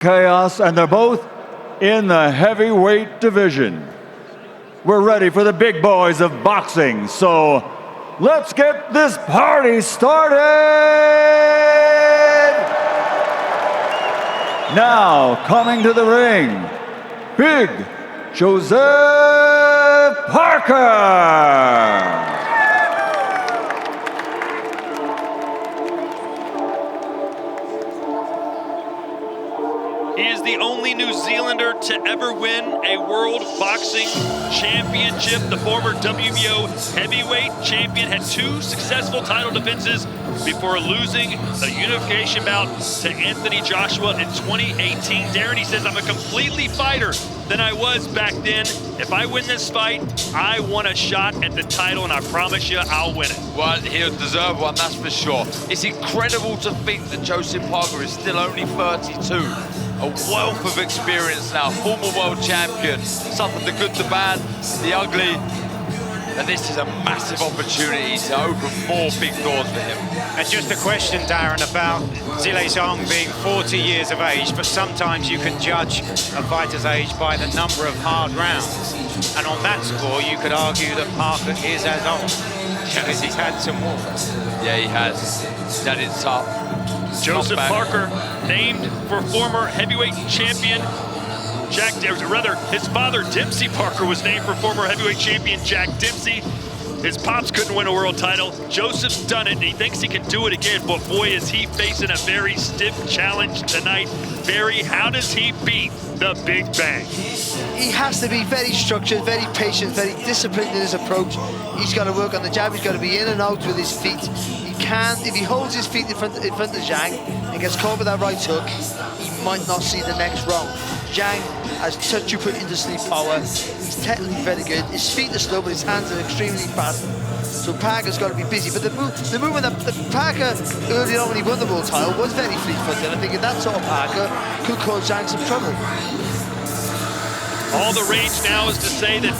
Chaos, and they're both in the heavyweight division. We're ready for the big boys of boxing, so let's get this party started! Now, coming to the ring, Big Joseph Parker! He is the only New Zealander to ever win a World Boxing Championship. The former WBO heavyweight champion had 2 successful title defenses before losing a unification bout to Anthony Joshua in 2018. Darren, he says, I'm a completely fighter than I was back then. If I win this fight, I want a shot at the title, and I promise you, I'll win it. Well, he'll deserve one, that's for sure. It's incredible to think that Joseph Parker is still only 32. A wealth of experience now, former world champion, suffered the good, the bad, the ugly, and this is a massive opportunity to open more big doors for him. And just a question, Darren, about Zhilei Zhang being 40 years of age, but sometimes you can judge a fighter's age by the number of hard rounds. And on that score, you could argue that Parker is as old, because he's had some more. Yeah, he has. He's had it tough. Joseph Parker, named for former heavyweight champion his father, Dempsey Parker, was named for former heavyweight champion Jack Dempsey. His pops couldn't win a world title. Joseph's done it, and he thinks he can do it again, but boy, is he facing a very stiff challenge tonight. Barry, how does he beat the Big Bang? He has to be very structured, very patient, very disciplined in his approach. He's got to work on the jab, he's got to be in and out with his feet. If he holds his feet in front of Zhang and gets caught with that right hook, he might not see the next round. Zhang has touch you put into sleep power. He's technically very good. His feet are slow, but his hands are extremely fast. So Parker's got to be busy. But the movement that Parker early on when he won the world title was very fleet-footed. I think that sort of Parker could cause Zhang some trouble. All the rage now is to say that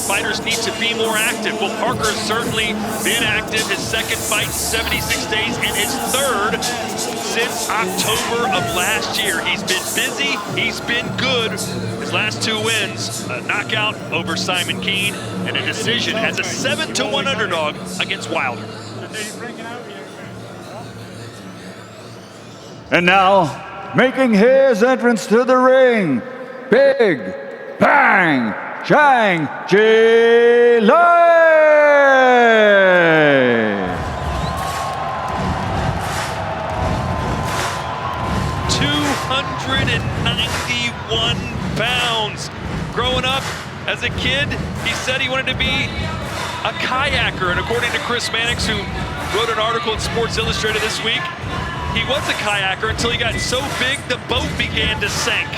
fighters need to be more active. Well, Parker has certainly been active. His second fight, 76 days, and his third since October of last year. He's been busy, he's been good. His last 2 wins, a knockout over Simon Keane, and a decision as a 7-1 underdog against Wilder. And now, making his entrance to the ring, Big Bang Zhang Zhilei! 291 pounds. Growing up as a kid, he said he wanted to be a kayaker, and according to Chris Mannix, who wrote an article in Sports Illustrated this week, he was a kayaker until he got so big the boat began to sink.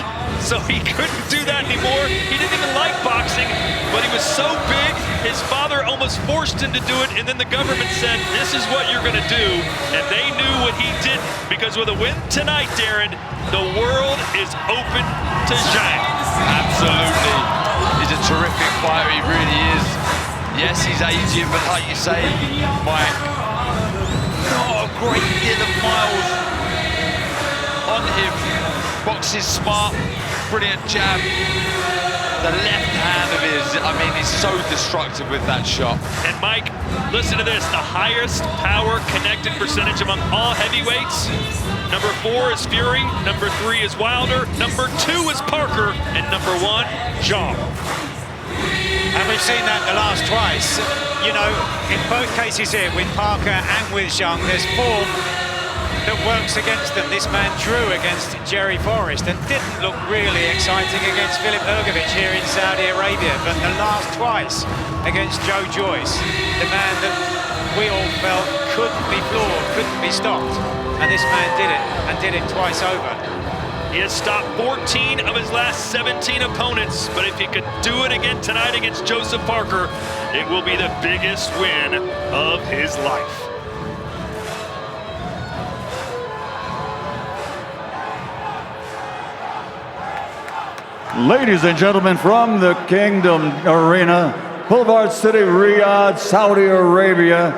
So he couldn't do that anymore. He didn't even like boxing, but he was so big, his father almost forced him to do it, and then the government said, this is what you're gonna do, and they knew what he didn't, because with a win tonight, Darren, the world is open to Zhang. Absolutely. He's a terrific fighter, he really is. Yes, he's aging, but like you say, Mike, not a great deal of miles on him. Boxes smart, brilliant jab. The left hand of his, I mean, he's so destructive with that shot. And Mike, listen to this, the highest power connected percentage among all heavyweights. Number 4 is Fury, number 3 is Wilder, number 2 is Parker, and number 1, Zhang. And we've seen that the last twice. You know, in both cases here, with Parker and with Zhang, there's form that works against them. This man drew against Jerry Forrest and didn't look really exciting against Filip Hrgović here in Saudi Arabia, but the last twice against Joe Joyce, the man that we all felt couldn't be floored, couldn't be stopped, and this man did it, and did it twice over. He has stopped 14 of his last 17 opponents, but if he could do it again tonight against Joseph Parker, it will be the biggest win of his life. Ladies and gentlemen, from the Kingdom Arena, Boulevard City, Riyadh, Saudi Arabia,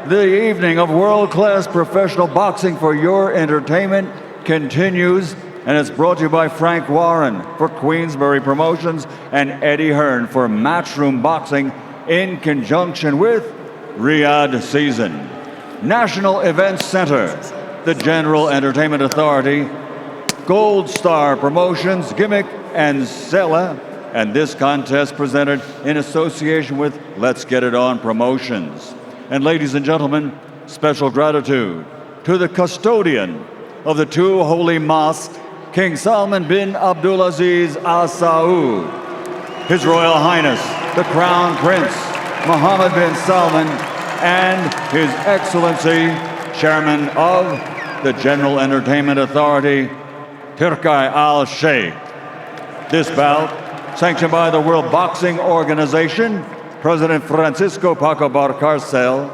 the evening of world-class professional boxing for your entertainment continues, And it's brought to you by Frank Warren for Queensberry Promotions and Eddie Hearn for Matchroom Boxing in conjunction with Riyadh Season. National Events Center, the General Entertainment Authority, Gold Star Promotions, Gimmick and Sela, and this contest presented in association with Let's Get It On Promotions. And ladies and gentlemen, special gratitude to the custodian of the two holy mosques, King Salman bin Abdulaziz Al Saud, His Royal Highness, the Crown Prince, Mohammed bin Salman, and His Excellency, Chairman of the General Entertainment Authority, Turkai Al Sheikh. This bout, sanctioned by the World Boxing Organization, President Francisco Paco Barcarcel,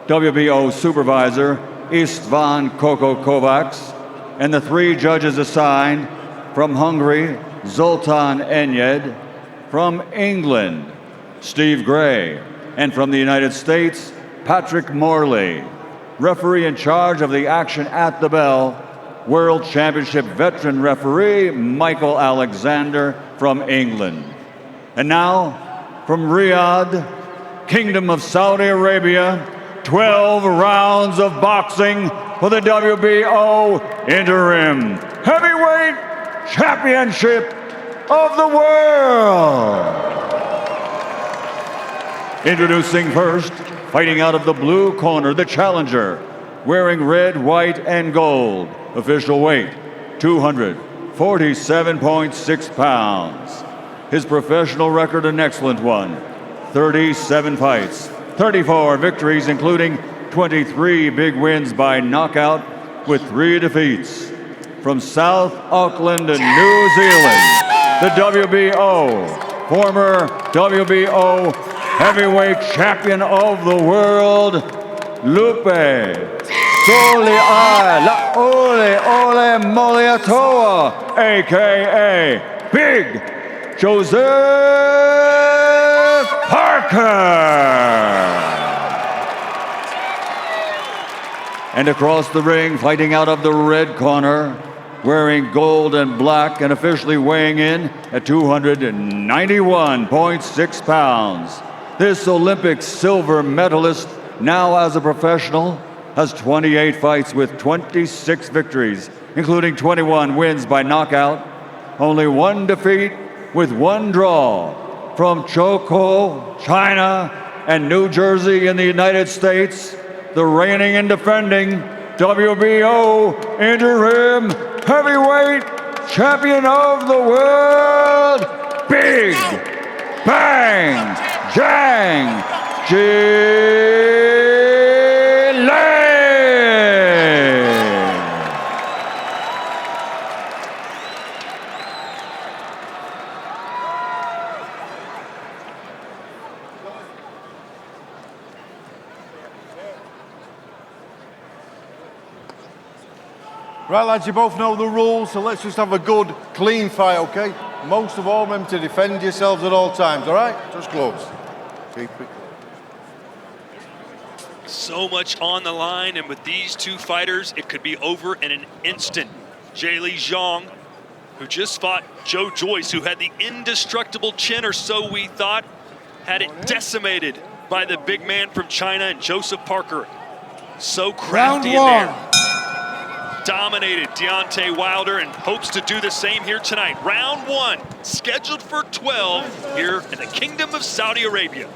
WBO Supervisor Istvan Koko Kovacs, and the three judges assigned from Hungary, Zoltan Enyed, from England, Steve Gray, and from the United States, Patrick Morley. Referee in charge of the action at the bell, World Championship veteran referee Michael Alexander from England. And now, from Riyadh, Kingdom of Saudi Arabia, 12 rounds of boxing for the WBO Interim Heavyweight Championship of the World. Introducing first, fighting out of the blue corner, the challenger, wearing red, white, and gold. Official weight, 247.6 pounds. His professional record, an excellent one, 37 fights, 34 victories, including 23 big wins by knockout with 3 defeats. From South Auckland and New Zealand, the WBO, former WBO heavyweight champion of the world, Lupe Ole Moliatoa, a.k.a. Big Joseph Parker. And across the ring, fighting out of the red corner, wearing gold and black and officially weighing in at 291.6 pounds. This Olympic silver medalist, now as a professional, has 28 fights with 26 victories, including 21 wins by knockout, only 1 defeat with 1 draw. From Choco, China, and New Jersey in the United States, the reigning and defending WBO Interim Heavyweight Champion of the World, Big Bang Zhang Zhilei. Right, lads, you both know the rules, so let's just have a good, clean fight, okay? Most of all, remember to defend yourselves at all times, all right? Just close. Keep it. So much on the line, and with these two fighters, it could be over in an instant. Zhilei Zhang, who just fought Joe Joyce, who had the indestructible chin, or so we thought, had it decimated by the big man from China, and Joseph Parker. So crafty in there. Dominated Deontay Wilder and hopes to do the same here tonight. Round 1, scheduled for 12 here in the Kingdom of Saudi Arabia.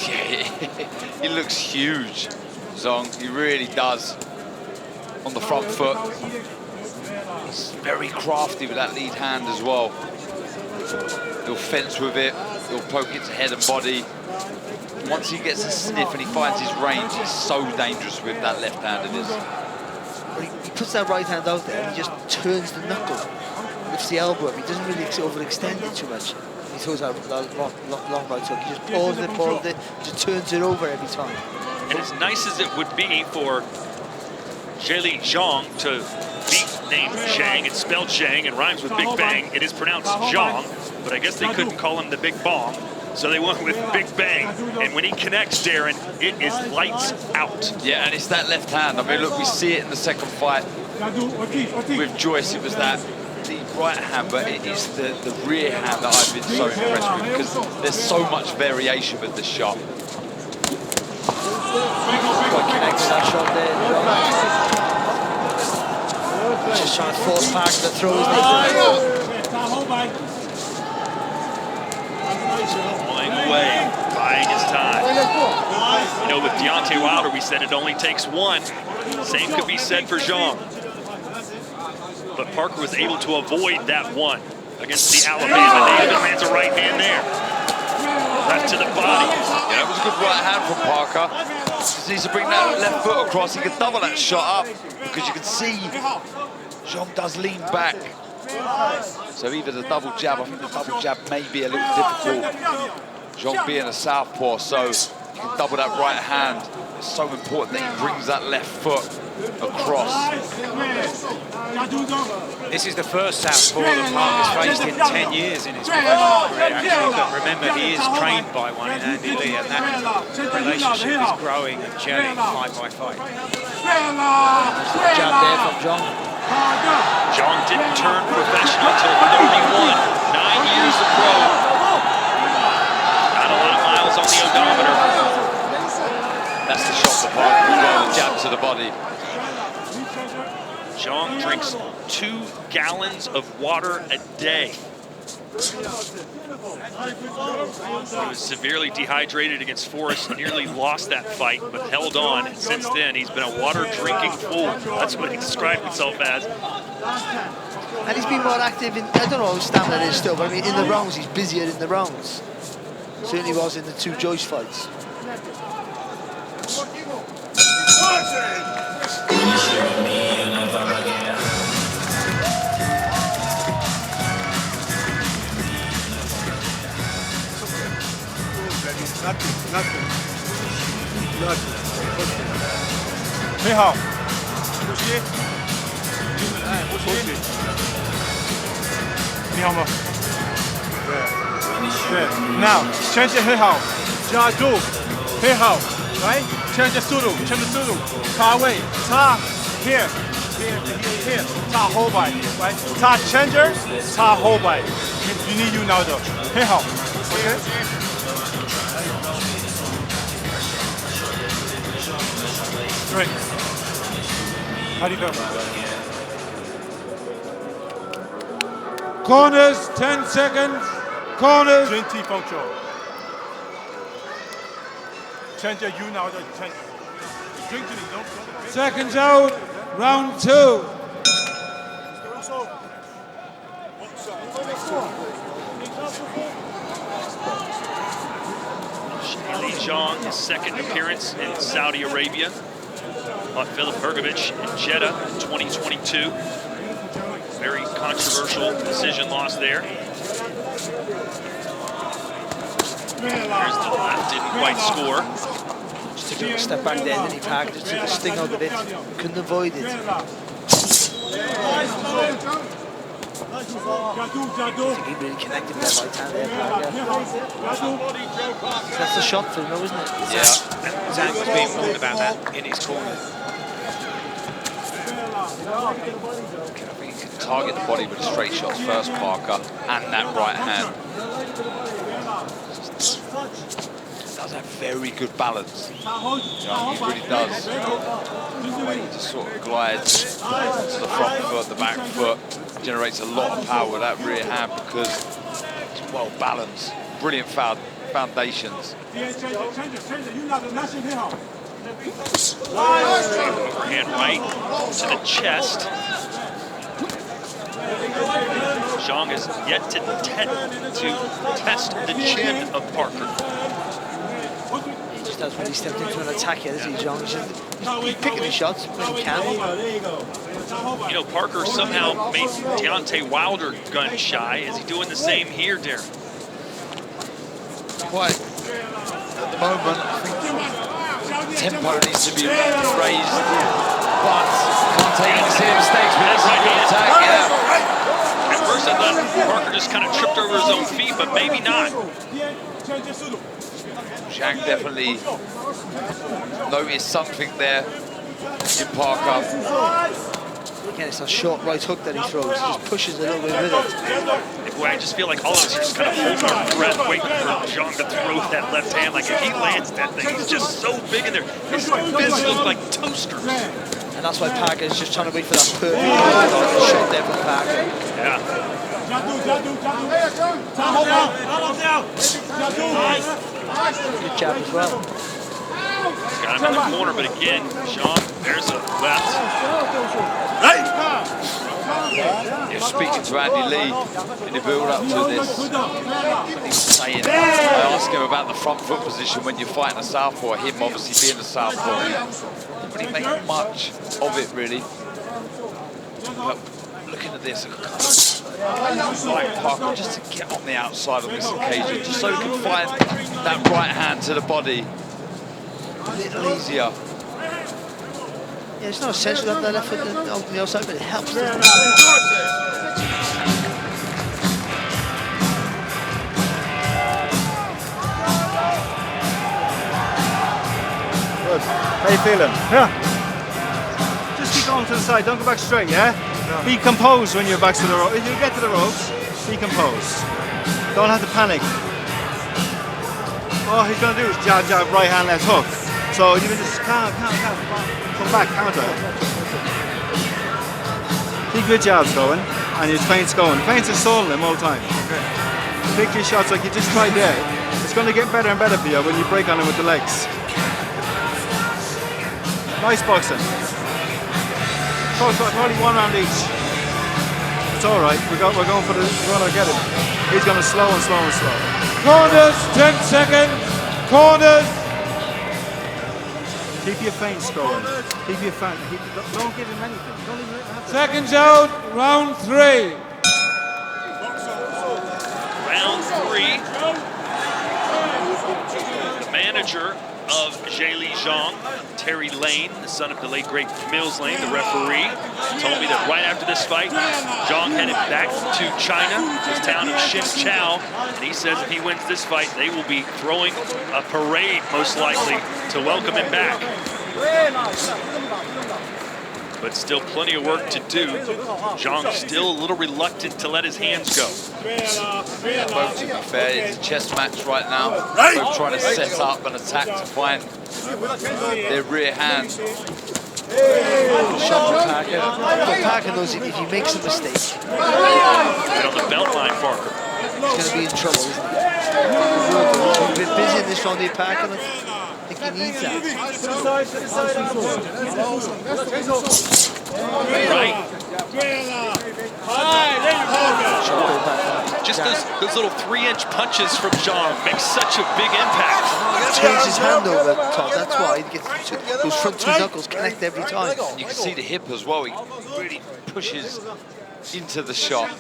Yeah, he looks huge, Zhang. He really does. On the front foot. He's very crafty with that lead hand as well. He'll fence with it. He'll poke its head and body. Once he gets a sniff and he finds his range, he's so dangerous with that left hand of his. He puts that right hand out there and he just turns the knuckle, lifts the elbow up. He doesn't really overextend it too much. He throws out long right hook. He just pauses it, just turns it over every time. And as nice as it would be for Zhilei Zhang to beat named Zhang, it's spelled Zhang and rhymes with Big Bang. It is pronounced Zhang, but I guess they couldn't call him the Big Bong. So they went with Big Bang, and when he connects, Darren, it is lights out. Yeah, and it's that left hand. I mean, look, we see it in the second fight. with Joyce, it was that the right hand, but it is the rear hand that I've been so impressed with, because there's so much variation with the shot. Quite connect with that shot there. Just trying to force Parker to throw his knee. Pulling away, buying his time. You know, with Deontay Wilder, we said it only takes one. Same could be said for Zhang. But Parker was able to avoid that one against the Alabama native. Lands a right hand there. Left to the body. Yeah, that was a good right hand from Parker. Just needs to bring that left foot across. He can double that shot up, because you can see Zhang does lean back. So either the double jab, I think the double jab may be a little difficult. Zhang being a southpaw, so you can double that right hand. It's so important that he brings that left foot across. This is the first southpaw that Parker's faced in 10 years in his professional career, actually. But remember, he is trained by one in Andy Lee, and that relationship is growing and gelling fight by fight. Jab there from Zhang. Zhang didn't turn professional until 31. 9 years of pro. Not a lot of miles on the odometer. That's the shot for Parker as well, the jab to the body. Zhang drinks 2 gallons of water a day. He was severely dehydrated against Forrest, nearly lost that fight, but held on. And since then, he's been a water-drinking fool. That's what he described himself as. And he's been more active in, I don't know how his stamina is still, but I mean, in the rounds, he's busier in the rounds. Certainly was in the 2 Joyce fights. Nothing. 很好，呼吸，呼吸，你好吗？对 ，Now 前进很好，加速很好，来，前进速度，插位，插 here，插后摆，来，插前进，插后摆 ，you need you now 的，很好 ，OK。Great. How do you feel? Corners, 10 seconds. Corners. 20 photo. Change you now. Drink to don't. Seconds out. Round 2. Zhilei Zhang, his second appearance in Saudi Arabia. Fought Filip Hrgović in Jeddah in 2022. Very controversial decision loss there. Here's the left, didn't quite score. Just took a little step back there, and then he packed it, took the sting out of it. Couldn't avoid it. I think he really connected with that right hand there, Parker. That's the shot for him, though, isn't it? Yeah, Zhang was being warned about that in his corner. I think he can target the body with straight shots first, Parker, and that right hand. Does have very good balance. You know, he really does. The way he just sort of glides to the front foot, the back foot, generates a lot of power with that rear hand because it's well balanced. Brilliant foundations. Overhand right to the chest. Zhang has yet to test the chin of Parker. He just has really stepped into an attack here, doesn't he, Zhang? He's picking his shots when he can. You know, Parker somehow made Deontay Wilder gun shy. Is he doing the same here, Darren? Quite. At the moment, I think tempo needs to be raised, but can't take any silly mistakes with this attack. Yeah. At first I thought Parker just kind of tripped over his own feet, but maybe not. Zhang definitely noticed something there in Parker. Again, it's a short right hook that he throws. He just pushes a little bit with it. Boy, I just feel like all of us are just kind of holding our breath, waiting for Zhang to throw that left hand. Like if he lands that thing, he's just so big in there. His fists look like toasters. And that's why Parker is just trying to wait for that perfect shot there from Parker. Yeah. Good jab as well. He's got him in the corner, but again, Zhang, there's a left. You're speaking to Andy Lee in the build-up to this. He was saying, I asked him about the front foot position when you're fighting a southpaw, him obviously being a southpaw. He didn't really make much of it, really. But looking at this, I like Parker just to get on the outside on this occasion, just so he can find that right hand to the body a little easier. Yeah, it's not essential to have that left foot on the outside, but it helps. Good. How you feeling? Yeah. Just keep going to the side. Don't go back straight, yeah? No. Be composed when you're back to the ropes. If you get to the ropes, be composed. Don't have to panic. All he's going to do is jab, jab, right hand, left hook. So you can just come back, counter. Keep your jabs going and your feints going. Feints are stalling them all the time. Okay. Pick your shots like you just tried there. It's going to get better and better for you when you break on them with the legs. Nice boxing. Probably one round each. It's all right. We're going to get him. He's going to slow and slow and slow. Corners, 10 seconds. Corners. Keep your feints going. Keep your feints. Don't give him anything. Don't even have to. Seconds out, round 3. Round 3. The manager of Zhilei Zhang, Terry Lane, the son of the late great Mills Lane, the referee, told me that right after this fight, Zhang headed back to China, his town of Xinjiang, and he says if he wins this fight, they will be throwing a parade, most likely, to welcome him back. But still plenty of work to do. Zhang still a little reluctant to let his hands go. Both, to be fair, it's a chess match right now. Both trying to set up an attack to find their rear hand. Shot from Parker. But Parker knows if he makes a mistake, Right on the belt line, Parker. he's going to be in trouble, isn't he? He's been a bit busy in this round here, Parker. I think he needs that. Right. Just those little 3-inch punches from Zhang make such a big impact. He turns his hand over, Tom. That's why he gets those front two knuckles connect every time. You can see the hip as well. He really pushes into the shot.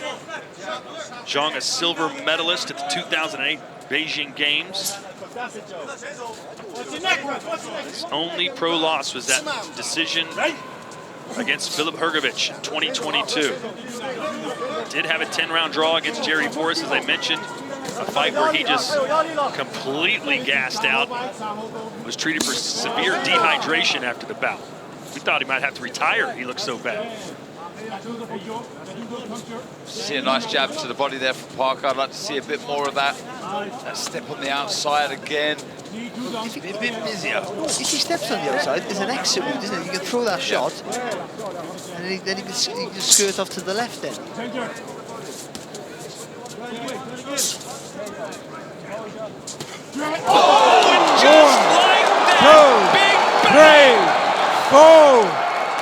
Zhang, a silver medalist at the 2008 Beijing Games. His only pro loss was that decision against Filip Hrgović in 2022. Did have a 10-round draw against Jerry Boris, as I mentioned. A fight where he just completely gassed out. Was treated for severe dehydration after the bout. We thought he might have to retire. He looked so bad. See a nice jab to the body there from Parker. I'd like to see a bit more of that. That step on the outside again. He's a bit busier. If he steps on the outside, there's an exit route, isn't it? You can throw that shot, and then he can skirt off to the left then. Oh, just like that! 2, 3, 4,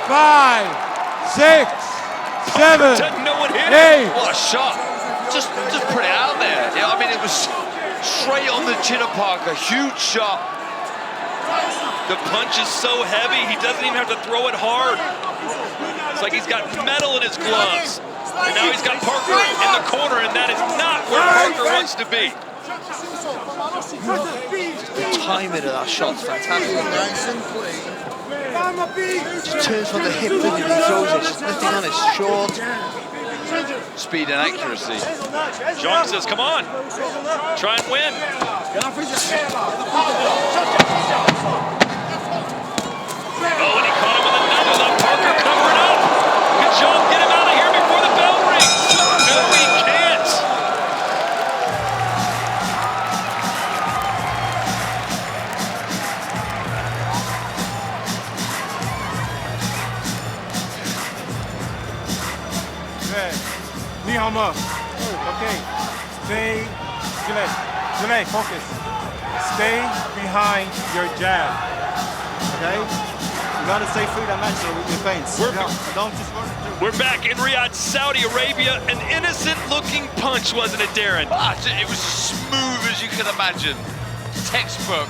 5, 6, 7, No one hit 8. What a shot. Just put it out there. Yeah, I mean, it was straight on the chin of Parker. Huge shot. The punch is so heavy, he doesn't even have to throw it hard. It's like he's got metal in his gloves. And now he's got Parker in the corner, and that is not where Parker wants to be. The timing of that shot's fantastic. Just turns from the hip, doesn't he? He throws it. Just lifting on it, short. Speed and accuracy. Zhang says, come on, try and win. Oh, and he caught him with another. Parker covering up. Good Good. Knee arm up. Okay. Stay. Zhilei, focus. Stay behind your jab. Okay? You gotta stay free that match with your feints. Don't just run it through. We're back in Riyadh, Saudi Arabia. An innocent-looking punch, wasn't it, Darren? It was smooth as you can imagine. Textbook.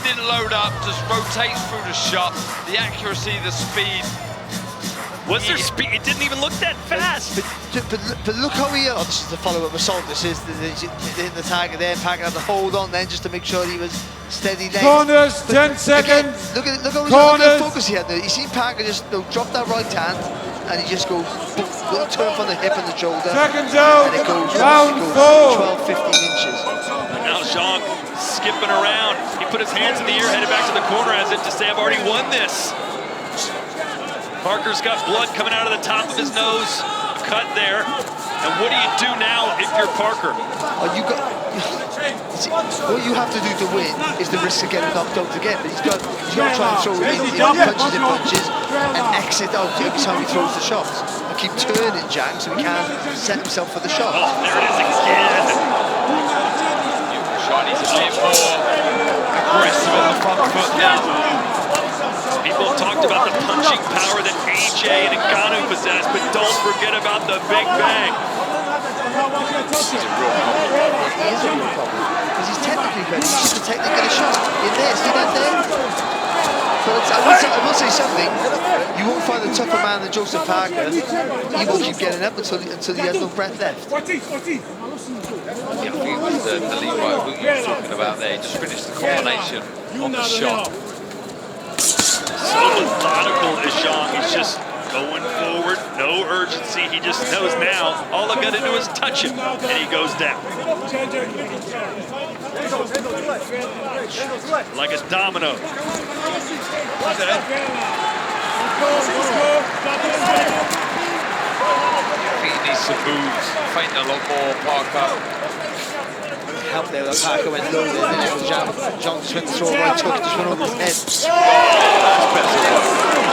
Didn't load up, just rotates through the shot. The accuracy, the speed. Was there speed? It didn't even look that fast. But look how he, this is the follow-up assault. This is hitting the target there. Parker had to hold on then just to make sure he was steady legs. Corners, 10 Again, seconds. look how much focus he had there. You see Parker just drop that right hand and he just goes, little turn from the hip and the shoulder. Seconds out. And it goes Round 12, 4. 15 inches. Now Zhang skipping around. He put his hands in the air, headed back to the corner as if to say, I've already won this. Parker's got blood coming out of the top of his nose, a cut there. And what do you do now if you're Parker? What you have to do to win is the risk of getting knocked out again. But he's got to try and throw punches and punches and exit out every time he throws the shots. And keep turning Zhang so he can set himself for the shot. Oh, there it is again. Shini's a bit more aggressive on the front foot now. People have talked about the punching power that AJ and Ngannou possess, but don't forget about the Big Bang. He is a real problem. Because he's technically good. He's just a technical shot. In there, see that there? But I will say something. You won't find a tougher man than Joseph Parker. He will keep getting up until he has no breath left. Yeah, I think it was the lead right hook you were talking about there. He just finished the combination on the shot. So methodical is Zhang. He's just going forward, no urgency. He just knows now all I've got to do is touch him, and he goes down. Like a domino. I think he needs some moves, fainting a lot more, Parker. Help there that Parker went low there, then it was Zhang just went to throw a right hook, just went over his head.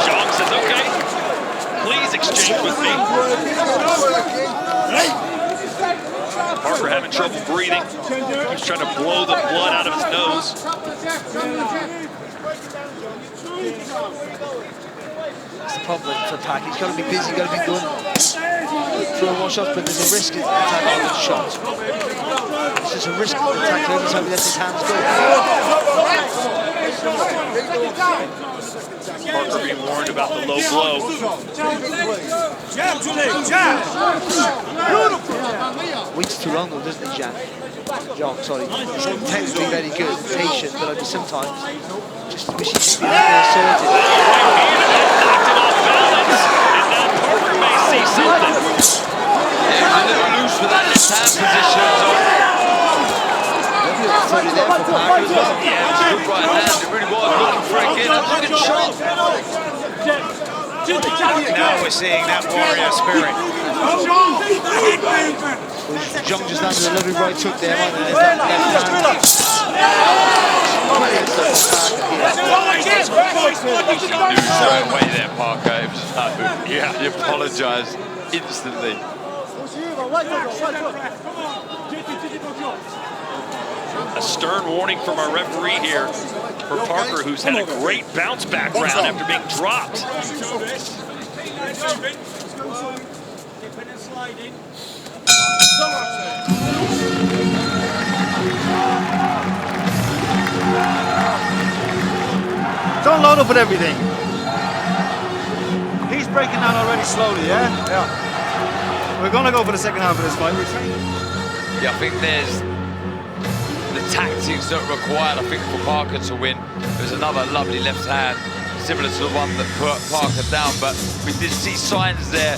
Zhang says, okay, please exchange with me. Parker having trouble breathing. He's trying to blow the blood out of his nose. That's the problem for Parker. He's got to be busy, he's got to be doing throwing more shots, but there's a risk in attacking with shots. It's just a risk of attack every time he lets his hands go. Parker being warned about the low blow. Waits too long though, doesn't he, Zhang, sorry. He's technically very good, patient, but I sometimes just wish he'd be a bit more assertive. Knocked him off balance, and now Parker may see something. Yeah, he was a little loose with that left hand position. There for Parker as well. Yeah, it was a good right hand. It really was looking for it again. That's a good shot. Now we're seeing that warrior spirit. Zhang just landed a lovely right hook there, wasn't it? There's that left hand. You knew straight away there, Parker. It was like, yeah, he apologised instantly. A stern warning from our referee here for Parker, who's had a great bounce back round after being dropped. Don't load up with everything. He's breaking down already slowly, yeah? Yeah. We're going to go for the second half of this fight. We're training. Yeah, I think there's the tactics that are required, I think, for Parker to win. There's another lovely left hand, similar to the one that put Parker down, but we did see signs there.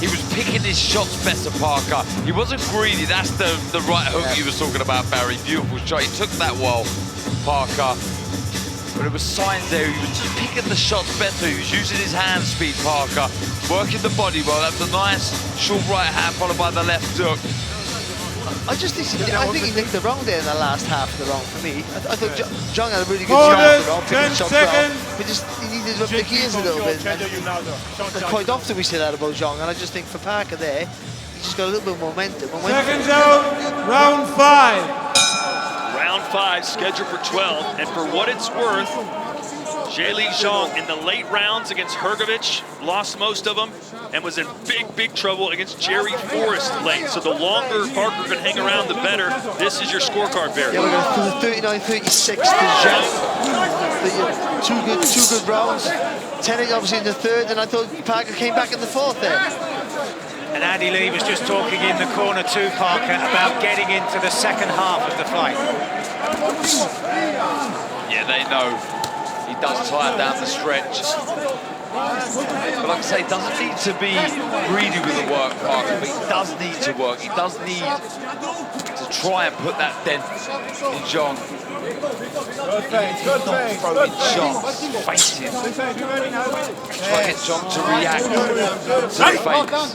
He was picking his shots better, Parker. He wasn't greedy. That's the right hook you was talking about, Barry. Beautiful shot. He took that well, Parker. But it was signs there. He was just picking the shots better. He was using his hand speed, Parker. Working the body well. That was a nice short right hand followed by the left hook. I think he licked the wrong there in the last half of the round for me. I thought Zhang had a really good shot of the round, picking the shots well. But just, he needed to up the gears a little bit. And quite often we say that about Zhang, and I just think for Parker there, he just got a little bit of momentum. Seconds out, round 5. Round 5 scheduled for 12, and for what it's worth, Zhilei Zhang in the late rounds against Hrgović lost most of them and was in big trouble against Jerry Forrest late. So the longer Parker could hang around, the better. This is your scorecard, Barry. Yeah, we're going to 39-36 to Zhang. Two good rounds. 10 obviously in the third, and I thought Parker came back in the fourth there. And Andy Lee was just talking in the corner to Parker about getting into the second half of the fight. Yeah, they know he does tire down the stretch. But like I say, he doesn't need to be greedy with the work, Parker, but he does need to work. He does need to try and put that dent in Zhang. Good thing. Not throwing shots, fighting. Try and get Zhang to react to the feints.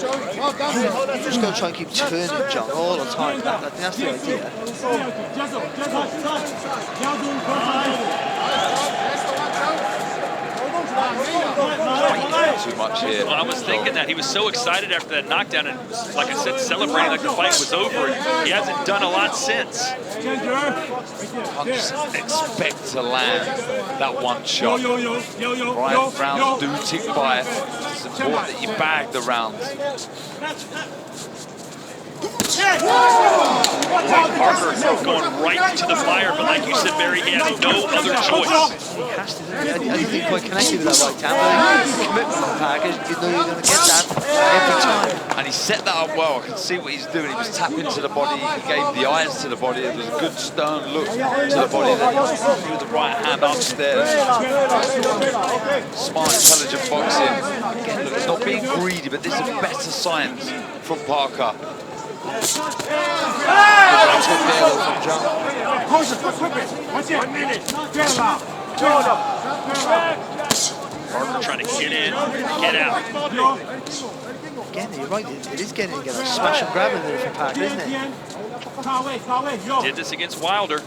Just going to try and keep turning Zhang all the time. I think that's the idea. Too much here. Well, I was thinking that he was so excited after that knockdown, and like I said, celebrating like the fight was over. He hasn't done a lot since. Can't just expect to land that one shot. Right, rounds do tick by. It's important that you bag the rounds. Parker going right to the fire, but like you said, Barry, he has no other choice. He has to. I didn't think quite connected with that right hand. The commitment from Parker, you know you're going to get that every time. And he set that up well. I can see what he's doing. He was tapping to the body. He gave the eyes to the body. It was a good stern look to the body. Then he threw the right hand upstairs. Smart, intelligent boxing. Again, look, not being greedy, but this is better signs from Parker. Parker trying to get in, get out. Again, you're right, it is getting together. Smash and grab in there from Parker, isn't it? Did this against Wilder.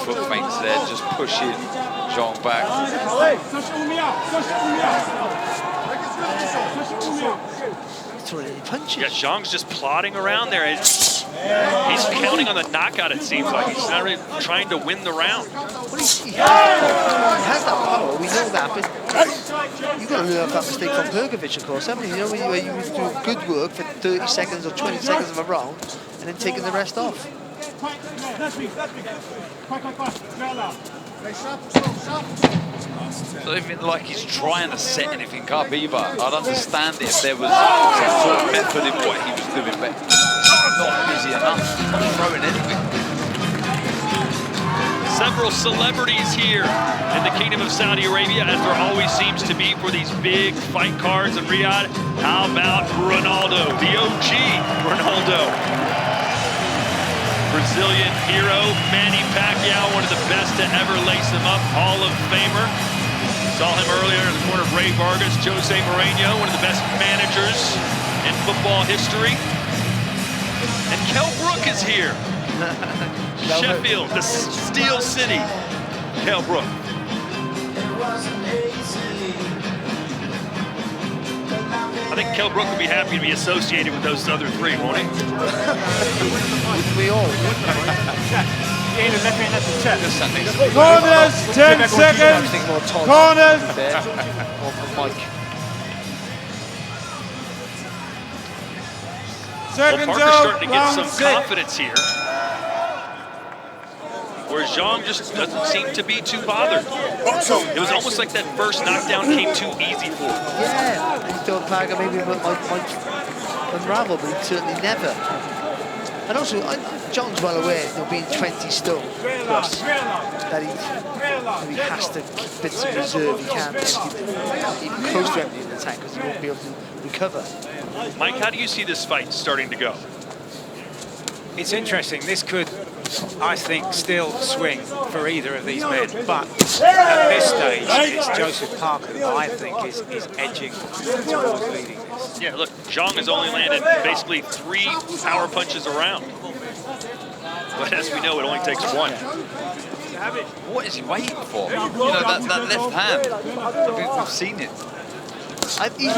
Foot feints there, just pushing Zhang back. Punches. Yeah, Zhang's just plodding around there. He's counting on the knockout, it seems like. He's not really trying to win the round. He has that power, we know that, but you've got to learn off that mistake from Hrgović, of course, haven't you? You know, where you do good work for 30 seconds or 20 seconds of a round, and then taking the rest off. Doesn't even like he's trying to set anything up either. I'd understand it if there was some sort of method in what he was doing, but he's not busy enough, not throwing anything. Several celebrities here in the Kingdom of Saudi Arabia, as there always seems to be for these big fight cards in Riyadh. How about Ronaldo, the OG Ronaldo? Brazilian hero, Manny Pacquiao, one of the best to ever lace him up, Hall of Famer. Saw him earlier in the corner of Ray Vargas, Jose Mourinho, one of the best managers in football history. And Kell Brook is here. Sheffield, the Steel City. Kell Brook. I think Kell Brook would be happy to be associated with those other three, won't he? We all. Corners, 10 seconds. Corners. Well, Parker's starting to get some confidence here. Where Zhang just doesn't seem to be too bothered. It was almost like that first knockdown came too easy for him. Yeah, he thought Parker maybe might unravel, but he certainly never. And also, John's well aware, being 20 stone plus, that he has to keep bits of reserve. He can't keep close to emptying the tank because he won't be able to recover. Mike, how do you see this fight starting to go? It's interesting. This could, I think, still swing for either of these men. But at this stage, it's Joseph Parker who I think is edging towards leading this. Yeah, look, Zhang has only landed basically 3 power punches around. But as we know, it only takes one. What is he waiting for? You know, that left hand. We've seen it. He's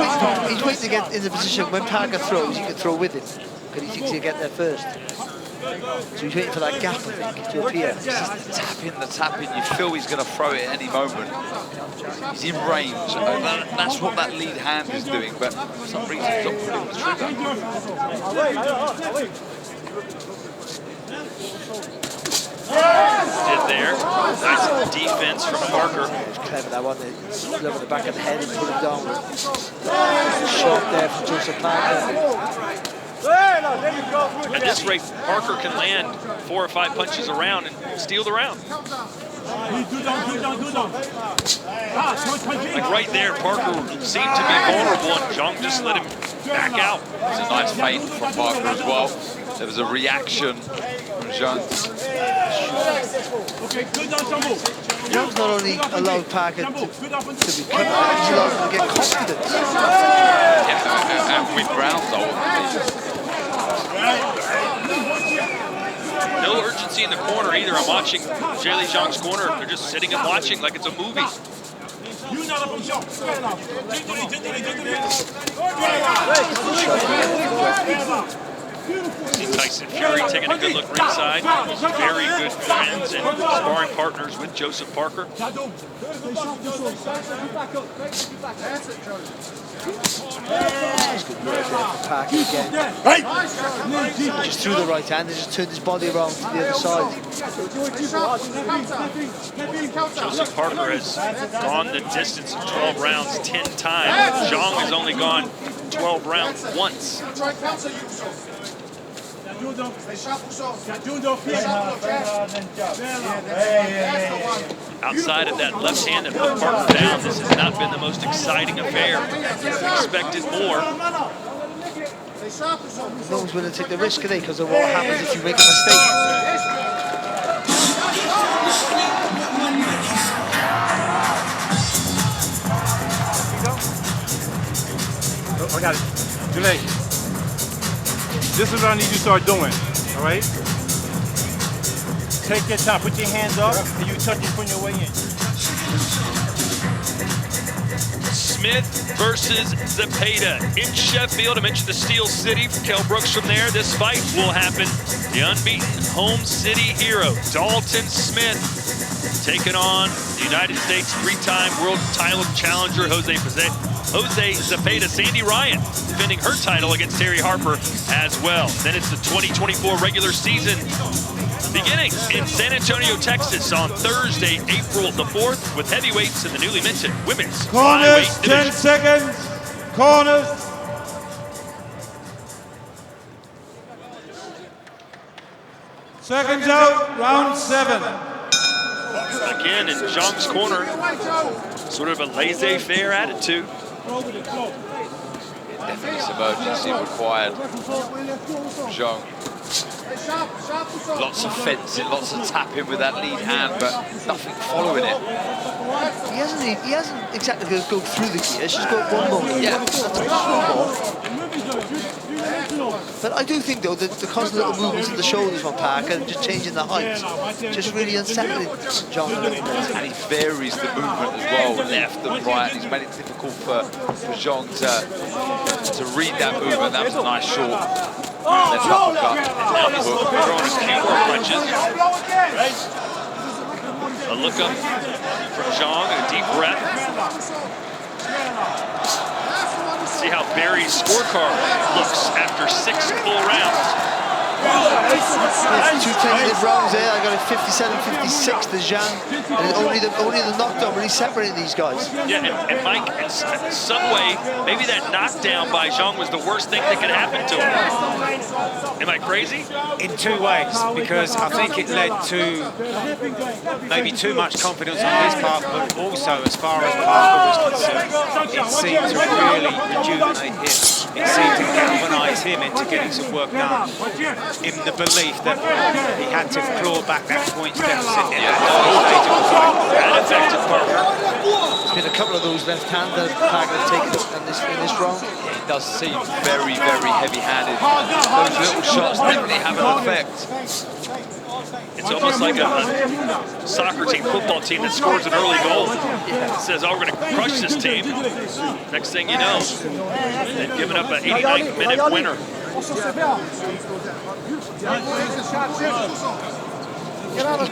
waiting to get in the position when Parker throws, he can throw with him, because he thinks he'll get there first. So he's waiting for that gap, I think, to appear. The tap in. You feel he's going to throw it at any moment. He's in range. That's what that lead hand is doing, but for some reason he's not pulling the trigger. Did there. Nice defense from Parker. Clever that one. They look at the back of the head and put him down. Shot there from Joseph Parker. At this rate, Parker can land 4 or 5 punches around and steal the round. Like right there, Parker seemed to be vulnerable, and Zhang just let him back out. It's a nice feint from Parker as well. There was a reaction from Zhang. Zhang's not only allowed Parker to be cut, he's allowed him to get confidence. Yeah, and win rounds ultimately. No urgency in the corner either. I'm watching Zhilei Zhang's corner. They're just sitting and watching like it's a movie. See Tyson Fury taking a good look ringside. Very good friends and sparring partners with Joseph Parker. Parker again. Just threw the right hand and just turned his body around to the other side. Joseph Parker has gone the distance of 12 rounds 10 times. Zhang has only gone 12 rounds once. Outside of that left hand that put Parker down, this has not been the most exciting affair. Expected more. No one's willing to take the risk, are they? Because of what happens if you make a mistake. I got it. Zhilei. This is what I need you to start doing, all right? Take your time, put your hands up, and you touch it from your way in. Smith versus Zepeda in Sheffield. I mentioned the Steel City. Kell Brooks from there. This fight will happen. The unbeaten home city hero, Dalton Smith, taking on the United States 3-time world title challenger, Jose Zepeda. Sandy Ryan defending her title against Terry Harper as well. Then it's the 2024 regular season beginning in San Antonio, Texas on Thursday, April the 4th, with heavyweights in the newly mentioned women's Corners, flyweight 10 division. seconds. Corners. Seconds out, round 7. Again, in Zhang's corner, sort of a laissez-faire attitude. Definitely some urgency required from Zhang. Lots of fencing, lots of tapping with that lead hand, but nothing following it. He hasn't exactly go through the gears, just got one more. Yeah. But I do think, though, that the constant little movements of the shoulders from Parker and just changing the heights, just really unsettling Zhang a little bit. And he varies the movement as well, left and right. He's made it difficult for Zhang to read that movement. That was a nice short left uppercut. Now he's throwing a few more punches. A look up from Zhang, a deep breath. See how Barry's scorecard looks after 6 full rounds. Two tentative rounds there. I got a 57-56 to Zhang, and only the knockdown really separated these guys. Yeah, and Mike, in some way, maybe that knockdown by Zhang was the worst thing that could happen to him. Am I crazy? In 2 ways, because I think it led to maybe too much confidence on his part, but also, as far as Parker was concerned, it seemed to really rejuvenate him. It seemed to galvanise him into getting some work done, in the belief that he had to claw back that points deficit in that early stage of the fight. That affected Parker. There's been a couple of those left hands that Parker has taken in this round. It does seem very, very heavy-handed. Those little shots definitely have an effect. It's almost like a soccer team, football team that scores an early goal. It says, oh, we're going to crush this team. Next thing you know, they've given up an 89th-minute winner.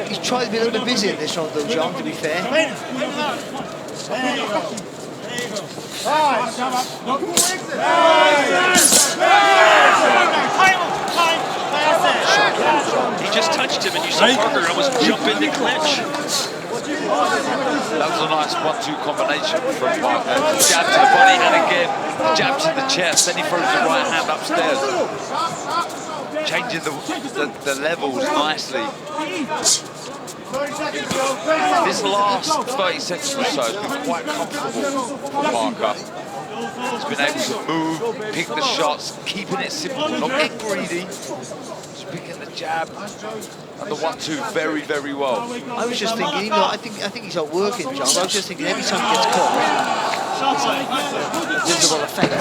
He's tried to be a little bit busy in this round, though, John, to be fair. He just touched him, and you saw Parker almost jump into clinch. That was a nice 1-2 combination from Parker. Jab to the body, and again, jab to the chest. Then he throws the right hand upstairs. Changing the levels nicely. This last 30 seconds or so has been quite comfortable for Parker. He's been able to move, pick the shots, keeping it simple, not getting greedy. Just picking the jab and the 1-2 very, very well. I was just thinking, you know, I think he's out working, John. I was just thinking every time he gets caught, it's like a visible effect.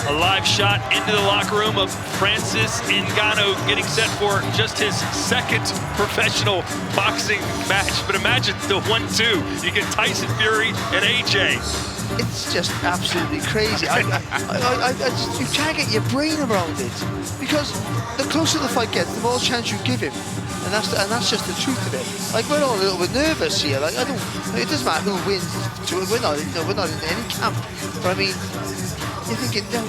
A live shot into the locker room of Francis Ngannou getting set for just his second professional boxing match. But imagine the 1-2. You get Tyson Fury and AJ. It's just absolutely crazy. You can't get your brain around it, because the closer the fight gets, the more chance you give him, and that's just the truth of it. Like, we're all a little bit nervous here. Like, it doesn't matter who wins. We're not in any camp. But I mean, you're thinking, no,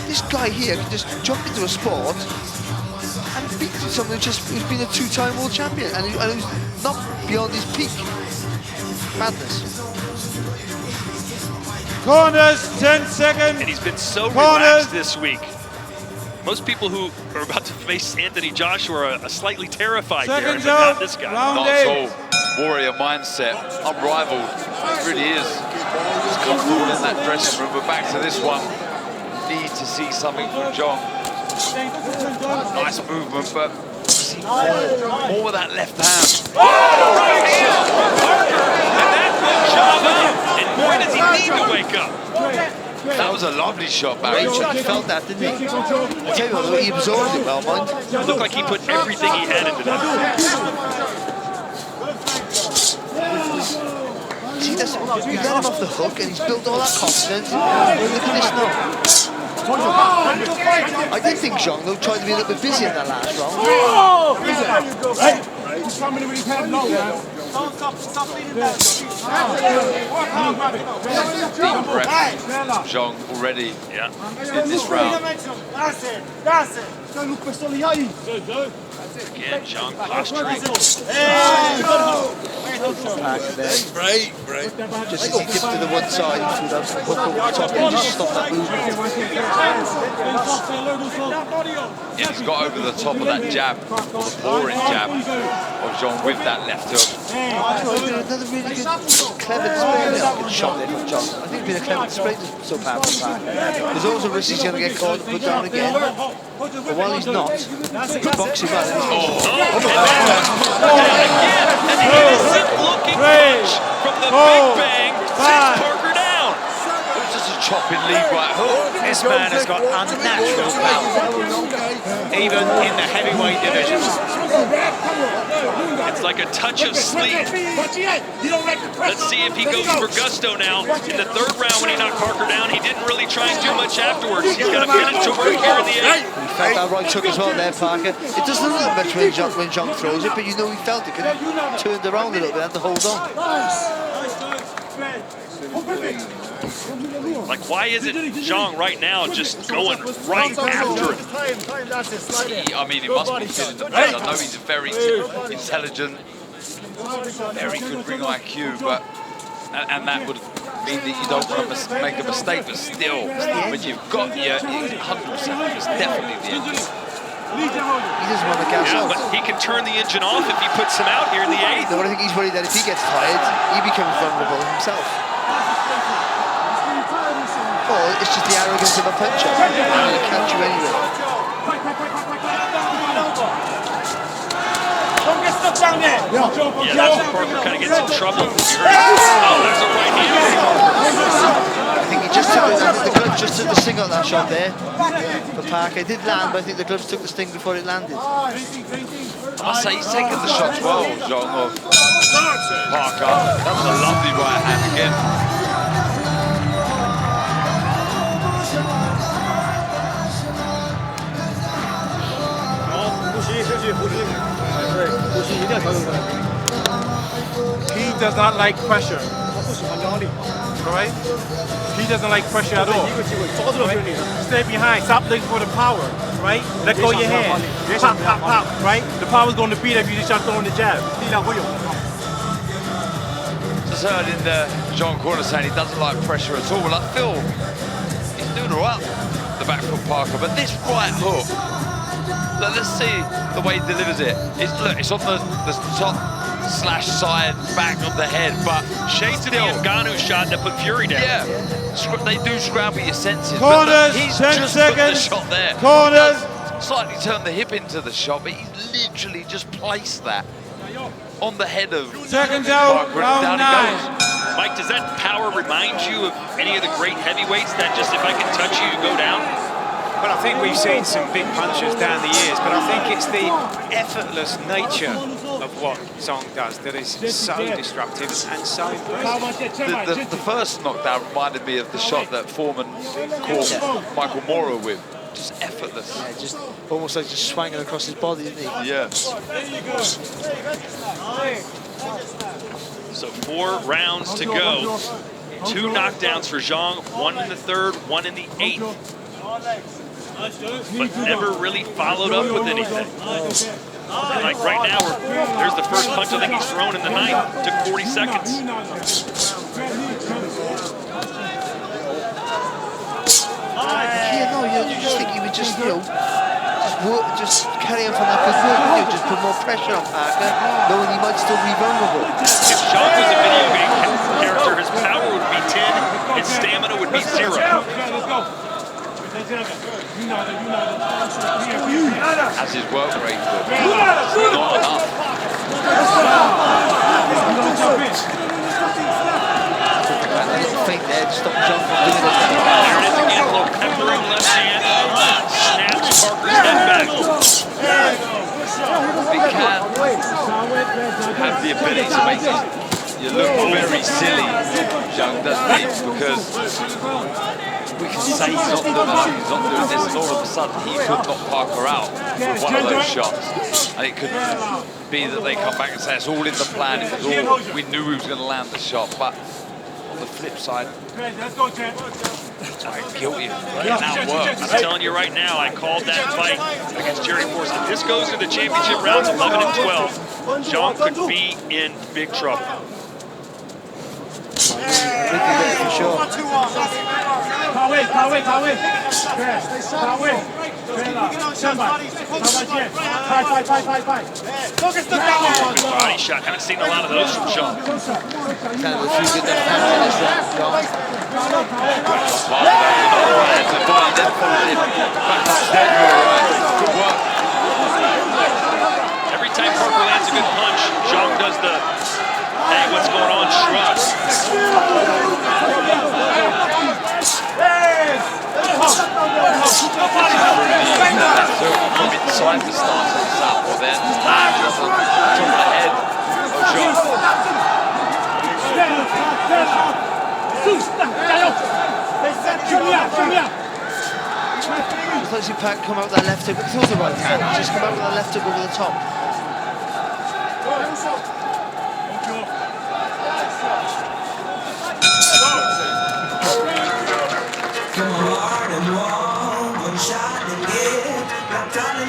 this guy here can just jump into a sport and beat someone who's been a 2-time world champion and who's not beyond his peak. Madness. Corners, 10 seconds. And he's been so relaxed this week. Most people who are about to face Anthony Joshua are slightly terrified there, but not this guy. Not at all. Warrior mindset, unrivaled. It really is. He's comfortable in that dressing room, but back to this one. Need to see something from Zhang. Nice movement, but see more with that left hand. Right shot from Parker, and that woke Zhang up. And boy, does he need to wake up. That was a lovely shot, Barry. He felt that, didn't he? I tell you what, he absorbed it well, mind. It looked like he put everything he had into that. See, you let him off the hook, and he's built all that confidence. Look at this now. I did think Zhang, though, tried to be a little bit busy in that last round. He's coming with his head low, man. Stop leaning back. Deep breath. Zhang already in this round. That's it. Again, Zhang posturing. Great. Just as he dipped to the one side, he threw that hook over the top and just stopped that movement. Yeah, he's got over the top of that jab, the boring jab of Zhang with that left hook. Another really good, clever display shot there from Zhang. I think it's been a clever display so powerful. There's always a risk he's going to get caught and put down again. But while he's not, he's boxing well. Again, an innocent looking punch from the Big Bang sends Parker down. It was just a chopping lead right hook. This man has got unnatural power, even in the heavyweight division. It's like a touch of sleep. Let's see if he goes for gusto now. In the third round when he knocked Parker down, he didn't really try and do much afterwards. He's got a minute to work here in the end. He felt that right hook as well there, Parker. It doesn't look much when Zhang throws it, but you know he felt it because he turned around a little bit and had to hold on. Like, why isn't Zhang right now just going right after him? I mean, he must be feeling the pain. I know he's very intelligent, very good ring IQ, but and that would mean that you don't want to make a mistake, but still, when you've got your 100%, it's definitely the engine. He doesn't want to gas out. But he can turn the engine off if he puts him out here in the 8th. No, I think he's worried that if he gets tired, he becomes vulnerable himself. Or it's just the arrogance of a puncher. He can't catch you anyway. Yeah, that's where Parker kind of gets in trouble. Oh, there's a right hand. I think he just took the gloves just took the sting out of that shot there for Parker. It did land, but I think the gloves took the sting before it landed. I must say, he's taken the shots well, Zhang, of Parker. That was a lovely right hand again. He does not like pressure. Right? He doesn't like pressure at all. Right? Stay behind. Stop looking for the power. Right? Let go of your hand. Pop, pop, pop. Right? The power's going to beat if you just start throwing the jab. Just heard in the Zhang corner saying he doesn't like pressure at all. Well, I feel he's doing all right, the back foot Parker, but this right hook, let's see the way he delivers it. Look, it's on the top slash side back of the head, but Shades of the Ngannou shot that put Fury down. yeah, they do scramble your senses. Corners, but look, he's 10 just seconds. put the shot there. Corners. He does slightly turn the hip into the shot, but he's literally just placed that on the head of Seconds out, Parker, and round down he 9. goes. Mike, does that power remind you of any of the great heavyweights that just if I can touch you, you go down? Well, I think we've seen some big punches down the years, but I think it's the effortless nature of what Zhang does that is so destructive and so impressive. The first knockdown reminded me of the shot that Foreman caught Michael Mora with. Just effortless. Yeah, just almost like just swinging across his body, isn't he? Yeah. So 4 rounds to go. 2 knockdowns for Zhang, 1 in the 3rd, 1 in the 8th. But never really followed up with anything. Like right now, there's the first punch I think he's thrown in the 9th. Took 40 seconds. Yeah, no, you just think he would just, just carry on from that good work, wouldn't you? Just put more pressure on Parker, knowing he might still be vulnerable. If Zhang was a video game character, his power would be 10, his stamina would be 0. As his work rate, but not enough. Fake there to stop Zhang from doing it. There it is again, a little peppering left hand. Snaps Parker's head back. He can have the ability to make you look very silly, Zhang, doesn't he? Because we can say he's not doing this, and all of a sudden he could knock Parker out with one of those shots. And it could be that they come back and say it's all in the plan, it was all, we knew he was going to land the shot, but on the flip side, I'm guilty of letting that work. I'm telling you right now, I called that fight against Jerry Force. If this goes to the championship rounds 11 and 12, Zhang could be in big trouble. For sure. Good body shot. Haven't seen a lot of those from Zhang. Kind of a few good enough hands in this round, Every time Parker lands a good punch, Zhang does the, hey, what's going on, shrug. from inside the stance of the southpaw then, just on the top of the head of Zhang. I thought you Pat come out with that left hook, but it's also right hand. Just come out with that left hook over the top.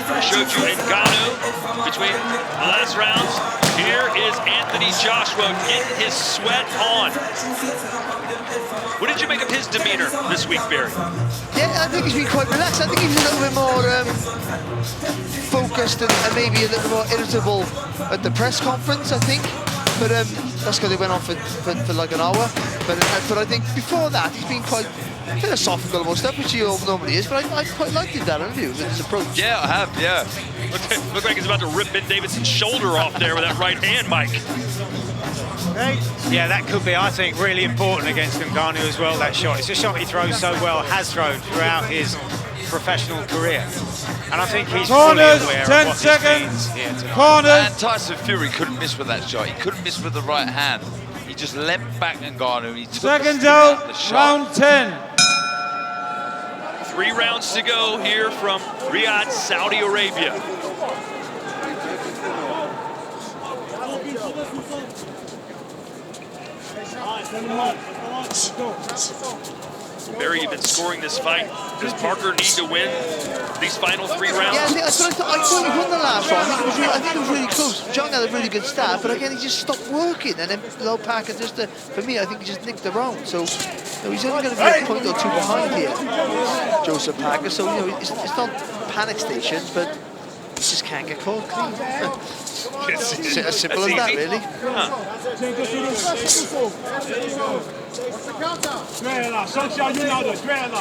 I showed you Ngannou between the last rounds. Here is Anthony Joshua getting his sweat on. What did you make of his demeanor this week, Barry? Yeah, I think he's been quite relaxed. I think he was a little bit more focused and maybe a little more irritable at the press conference, I think. But that's because it went on for like an hour. But I think before that, he's been quite philosophical about stuff, which he normally is. But I quite liked him, that interview with his approach. Yeah, I have, yeah. Look like he's about to rip Ben Davidson's shoulder off there with that right hand, Mike. Yeah, that could be, I think, really important against Ngannou as well, that shot. It's a shot he throws so well, has thrown throughout his professional career. And I think he's fully aware of what this means here tonight. And Tyson Fury couldn't miss with that shot. He couldn't miss with the right hand. He just leapt back Ngannou and he took Seconds the out, the shot. round 10. 3 rounds to go here from Riyadh, Saudi Arabia. Barry, you've been scoring this fight. Does Parker need to win these final 3 rounds? Yeah, I thought he won the last one. I think it was really close. Zhang had a really good start, but again, he just stopped working. And then Parker just, for me, I think he just nicked the round. So he's only going to be a point or two behind here, Joseph Parker. So, it's not panic stations, but he just can't get caught clean. As simple as that, really.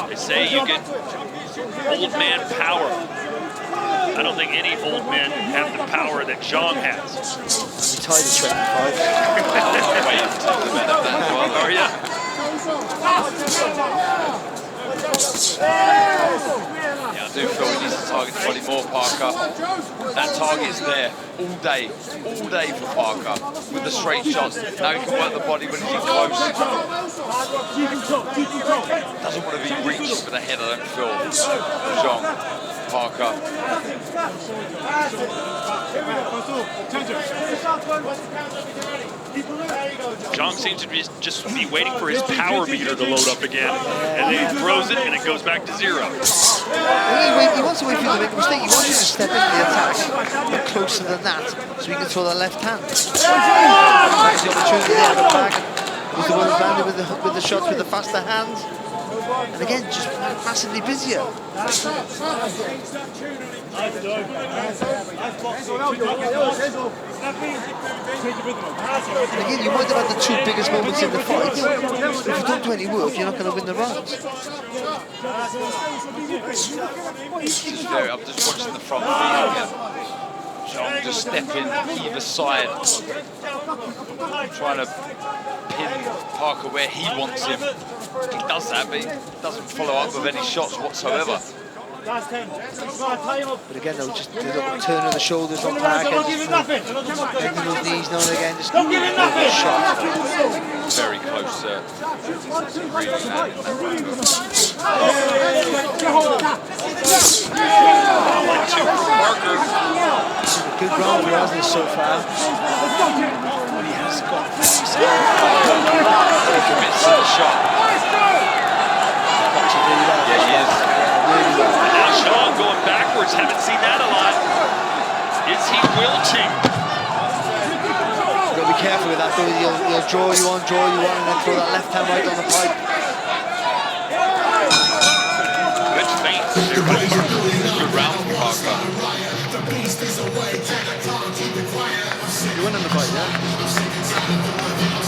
They say you get old man power. I don't think any old men have the power that Zhang has. He tied at 25. Yeah, I do feel he needs to target the body more, Parker. That target's there all day for Parker with the straight shots. Now he can work the body when he's in close. Doesn't want to be reached for the head, I don't feel. Zhang, Parker. Zhang seems to be just be waiting for his power meter to load up again, and then he throws it and it goes back to 0. He wants to wait for you to make a mistake. He wants you to step into the attack closer than that, so he can throw that left hand. That's the opportunity there at the back. Was the one who landed with the shots with the faster hands. And again, just massively busier. And again, you might have had the 2 biggest moments in the fight. If you don't do any work, you're not going to win the rounds. I'm just watching the front feet again. Zhang just stepping either side, trying to pin Parker where he wants him. He does that, but he doesn't follow up with any shots whatsoever. But again, though, just a little turn of the shoulders on Parker, just bending those knees now and again, just a shot. Very close to really Like 2 for Parker. Good round for us so far. He has got he commits to the shot. Yeah, he is. And now Zhang going backwards. Haven't seen that a lot. Is he wilting? You've got to be careful with that, though. He'll draw you on, and then throw that left hand right on the pipe. Good feint there by Parker. Good round for Parker. You're winning the fight, yeah?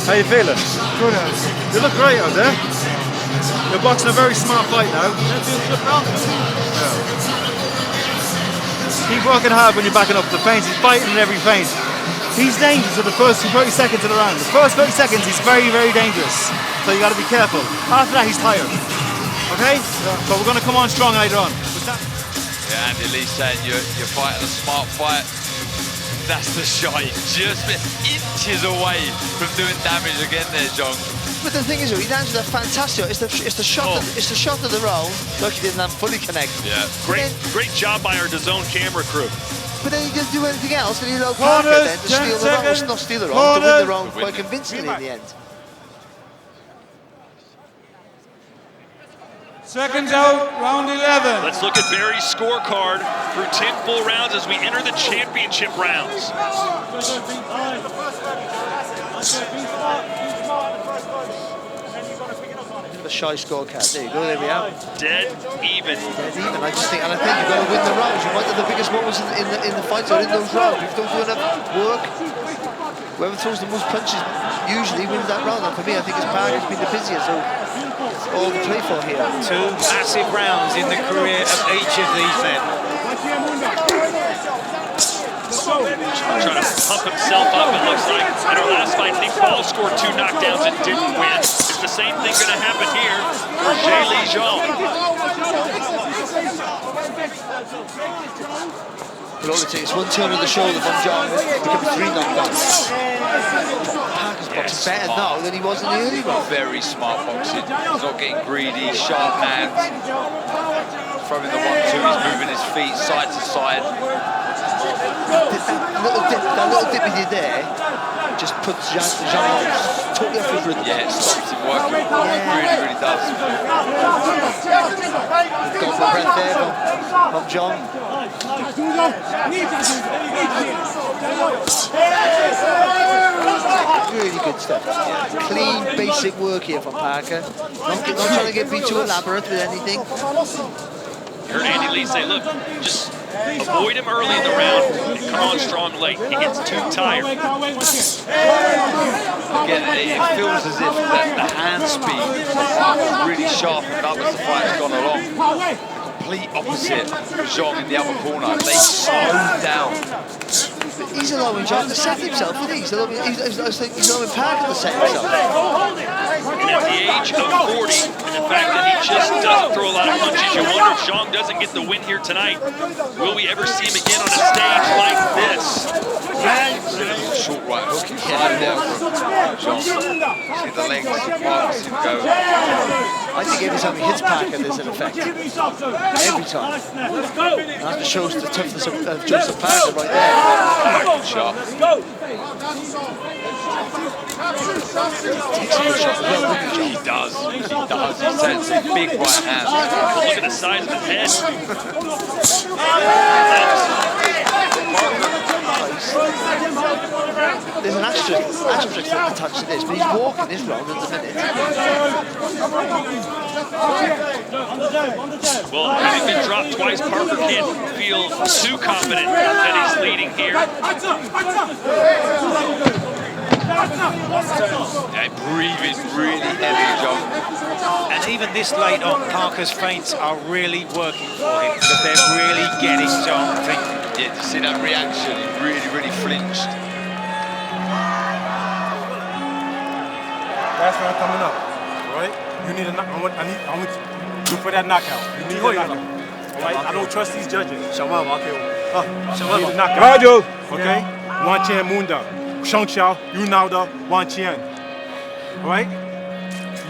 How you feeling? Good. You look great out there. You're boxing a very smart fight now. Keep working hard when you're backing up the feints. He's fighting in every feint. He's dangerous for the first 30 seconds of the round. The first 30 seconds, he's very, very dangerous. So you got to be careful. After that, he's tired. Okay? So we're going to come on strong later on. Yeah, Andy Lee saying you're fighting a smart fight. That's the shot. You're just inches away from doing damage again there, Zhang. But the thing is, he landed a fantastic. It's the shot. It's the shot of the round. Look, he didn't land fully connect. Yeah. Great job by our DAZN camera crew. But then he didn't do anything else, and he allowed Parker then to steal the round. Not steal the round, to win the round quite convincingly in the end. Seconds out, round 11. Let's look at Barry's scorecard through 10 full rounds as we enter the championship rounds. The shy scorecard. There you go. There we are. Dead even. Dead even. I think you've got to win the rounds. You might have the biggest moments in the fights or in those rounds. If you don't do enough work, whoever throws the most punches usually wins that round. And for me, I think it's Parker's been the busiest, so it's all to play for here. 2 massive rounds in the career of each of these men. Trying to pump himself up. It looks like in our last fight, Nick Paul scored 2 knockdowns and didn't win. Is the same thing going to happen here for Zhilei Zhang? But all it takes is one turn of the shoulder from Zhang, it becomes 3 knockdowns. Parker's boxing better now than he was in the early round. Very smart boxing. He's not getting greedy, sharp hands. Throwing the 1-2, he's moving his feet side to side. That little dip he did there just puts Zhang totally off his rhythm. Yeah, it stops him working. It really does. Got the breath there from Zhang. Really good stuff. Clean, basic work here from Parker. Not trying to get too elaborate with anything. You heard Andy Lee say, look, just avoid him early in the round and come on strong late. He gets too tired. Again, it feels as if the hand speed is really sharpened up as the fight has gone along. Complete opposite Zhang in the other corner. They slow down. He's allowing Zhang to set himself, isn't he? He's allowing Parker to set himself. And at the age of 40, and the fact that he just doesn't throw a lot of punches, you wonder if Zhang doesn't get the win here tonight. Will we ever see him again on a stage like this? Short right hook inside there from Zhang. See the legs, Parker seem to go. I think every time he hits Parker, there's an effect. Every time. And that shows the toughness of Joseph Parker right there. Sharp. Takes a good shot as well, doesn't he, He does. He sets a big right hand. Look at the size of his head. There's an asterisk attached to this, but he's walking this round at the minute. Well, having been dropped twice, Parker can't feel too confident that he's leading here. Yeah, breathing really heavy, Zhang. And even this late on, Parker's feints are really working for him, because they're really getting Zhang thinking. Yeah, to see that reaction, he really flinched. Last round coming up, all right? You need a knock. I want you for that knockout. You need a knockout. All right? I don't trust these judges. Shamama, okay. You need a knockout. Okay? Wan Qian Munda. Shang Xiao, you now the Wan Qian. All right?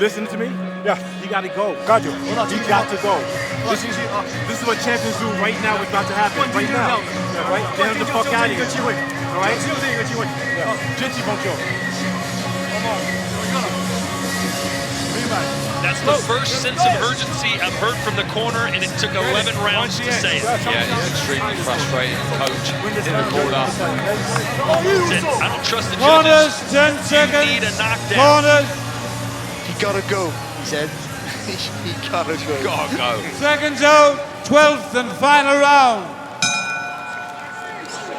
Listen to me? Yeah. You got to go. Got you. You got to go. This is what champions do right now. What's about to happen right now. All right? Get him the fuck out of here. All right? Jinchi Boncho. That's the first sense of urgency I've heard from the corner, and it took 11 rounds to say it. Yeah, he's extremely frustrated, coach, in the corner. Said, I don't trust the Corners, judges. 10 seconds. You need a knockdown. Corners. He gotta go, he said. He gotta go. Gotta go. Seconds out. 12th and final round.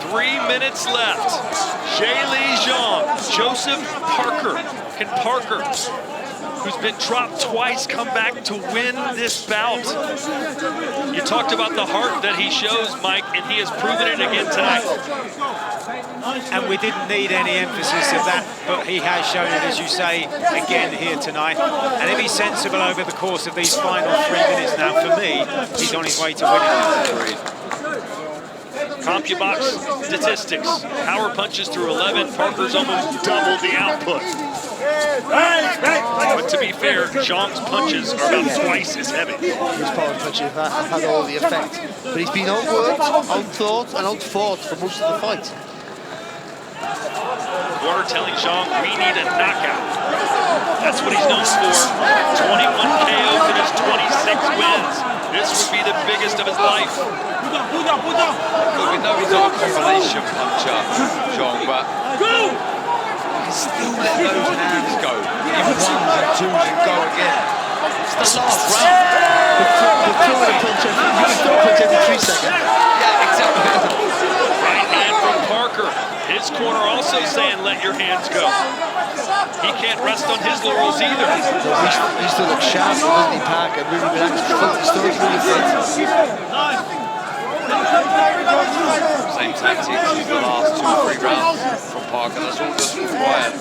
3 minutes left. Zhilei Zhang, Joseph Parker. Can Parker, who's been dropped twice, come back to win this bout? You talked about the heart that he shows, Mike, and he has proven it again tonight. And we didn't need any emphasis of that, but he has shown it, as you say, again here tonight. And if he's sensible over the course of these final 3 minutes now, for me, he's on his way to winning. CompuBox statistics. Power punches through 11. Parker's almost doubled the output. But to be fair, Zhang's punches are about twice as heavy. His power punches have had all the effect. But he's been outworked, outthought, and outfought for most of the fight. Corner telling Zhang, we need a knockout. That's what he's known for. 21 KOs in his 26 wins. This would be the biggest of his life. Look, we know he's not a combination puncher, Zhang, but he can still let those hands go. Give ones and twos and go again. It's the last round. But throwing a punch every 3 seconds. Yeah, exactly. Right hand from Parker. Parker, his corner also saying, let your hands go. He can't rest on his laurels either. He still looks sharp, doesn't he, Parker? Really relaxed, still looks really fit. Same tactics as the last 2-3 rounds from Parker. That's all that's required.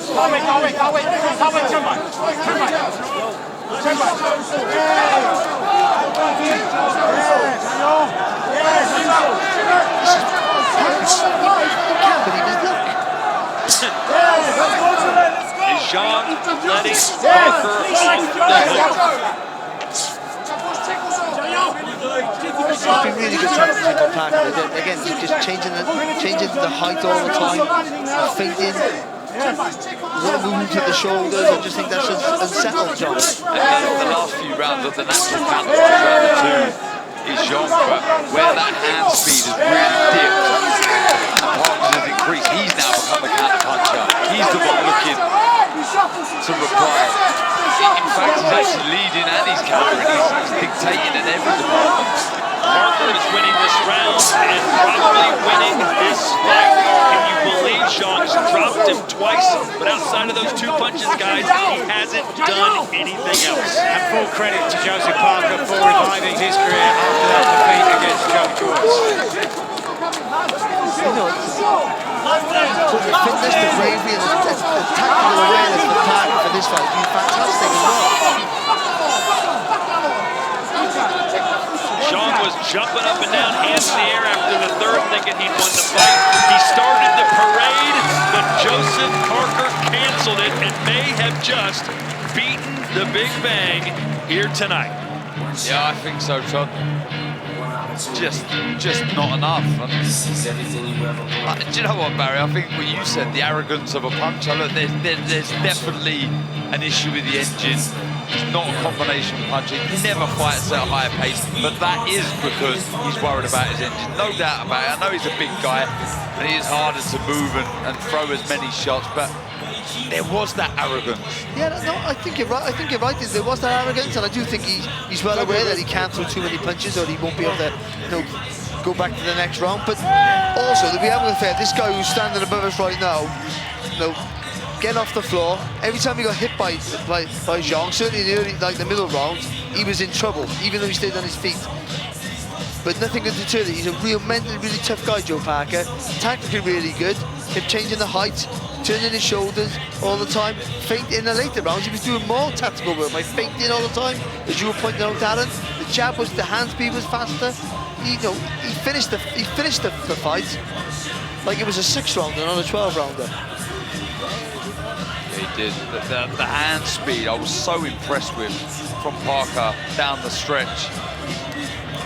Is Zhang letting Parker off the hook? It's been really good tactics by Parker. Again, just changing the height all the time, feinting. One movement to the shoulders. I just think that's unsettled Zhang. The last few rounds of the natural counter round the two is Zhang, but where that hand speed has really dipped, Parker's has increased. He's now become the counter puncher. He's the one looking to reply. In fact, he's actually leading and he's countering. He's dictating in every department. Parker is winning this round and probably winning this fight. Can you believe Zhang's dropped him twice, but outside of those 2 punches, guys, he hasn't done anything else. And full credit to Joseph Parker for reviving his career after that defeat against Joe Joyce. You know, the fitness, the bravery, and the tactical awareness for Parker for this fight has been fantastic as well. Zhang was jumping up and down, hands in the air after the third, thinking he'd won the fight. He started the parade, but Joseph Parker canceled it and may have just beaten the Big Bang here tonight. Yeah, I think so, Todd. Just not enough. Do you know what, Barry? I think what you said, the arrogance of a puncher. Look, there's definitely an issue with the engine. He's not a combination puncher. He never fights at a higher pace, but that is because he's worried about his engine. No doubt about it. I know he's a big guy, and it is harder to move and throw as many shots, but there was that arrogance. Yeah, no, I think you're right. I think you're right. There was that arrogance, and I do think he's well aware that he can't throw too many punches, or he won't be able to, go back to the next round. But also, to be able to fair, this guy who's standing above us right now, getting off the floor. Every time he got hit by Zhang, certainly in the early, the middle round, he was in trouble, even though he stayed on his feet. But nothing could deter that. He's a real mentally really tough guy, Joe Parker. Tactically really good. Kept changing the height, turning his shoulders all the time. Feinting in the later rounds, he was doing more tactical work by feinting all the time. As you were pointing out, Darren, the hand speed was faster. He finished the fight like it was a 6-rounder, not a 12-rounder. He did. The hand speed, I was so impressed with from Parker down the stretch.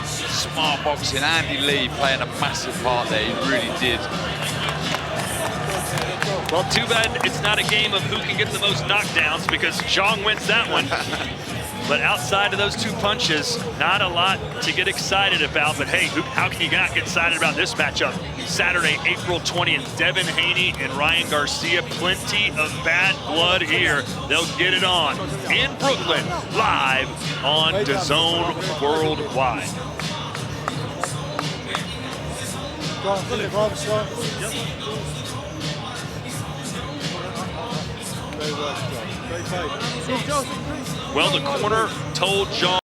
Smart boxing, Andy Lee playing a massive part there, he really did. Well, too bad it's not a game of who can get the most knockdowns, because Zhang wins that one. But outside of those 2 punches, not a lot to get excited about. But hey, how can you not get excited about this matchup? Saturday, April 20th, Devin Haney and Ryan Garcia. Plenty of bad blood here. They'll get it on in Brooklyn, live on DAZN Worldwide. Well, the corner told Zhang